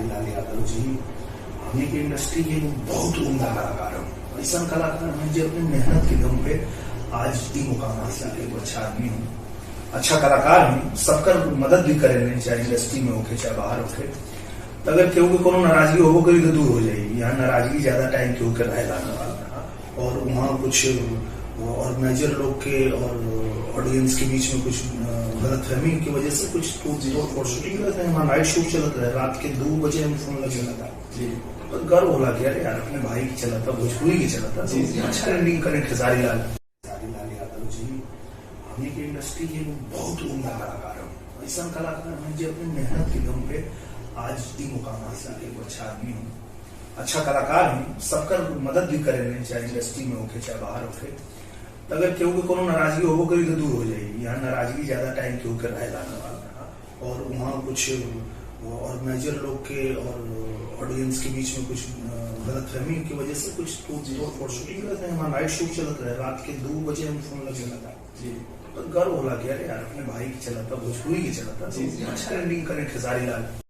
खेसारी लाल यादव जी हमने की इंडस्ट्री के बहुत उम्दा कलाकार हूँ। ऐसा कलाकार हैं जो अपनी मेहनत के दम पे आज दी मुकाम हासिल के अच्छा आदमी हूँ, अच्छा कलाकार हूँ। सबकर मदद भी करे, चाहे इंडस्ट्री में होके चाहे बाहर होके। तो अगर केहू के कोनो नाराजगी होबो करी तो दूर हो जाएगी। यहाँ नाराजगी ज्यादा टाइम केहू के रहेगा ना, और वहाँ कुछ ऑर्गेनाइजर लोग के और ऑडियंस के बीच में कुछ गलतफहमी की वजह से कुछ टूट शूटिंग करते हैं। नाइट शूट चलता है, रात के 2 बजे हम फोन लग चला था। तो गर्व होला कि अरे यार अपने भाई की चला था, भोजपुरी की चला था। अच्छा ट्रेंडिंग करें खेसारी लाल यादव जी हमने की इंडस्ट्री के बहुत उम्दा कलाकार हूँ। ऐसा कलाकार हैं जो अपनी मेहनत के दम पे आज दी मुकाम हासिल के अच्छा आदमी हूँ, अच्छा कलाकार हूँ। सबकर मदद भी करे, चाहे इंडस्ट्री में होके चाहे बाहर होके। तो अगर केहू के कोनो नाराजगी होबो करी तो दूर हो जाएगी। यहाँ नाराजगी ज्यादा टाइम केहू के रहेगा ना, और वहाँ कुछ ऑर्गेनाइजर लोग के और ऑडियंस के बीच में कुछ गलतफहमी की वजह से कुछ टूट शूटिंग करते हैं। नाइट शूट चलता है, रात के 2 बजे हम फोन लग चला था। तो गर्व होला कि अरे यार अपने भाई की चला था, भोजपुरी की चला था। अच्छा ट्रेंडिंग करें खेसारी लाल।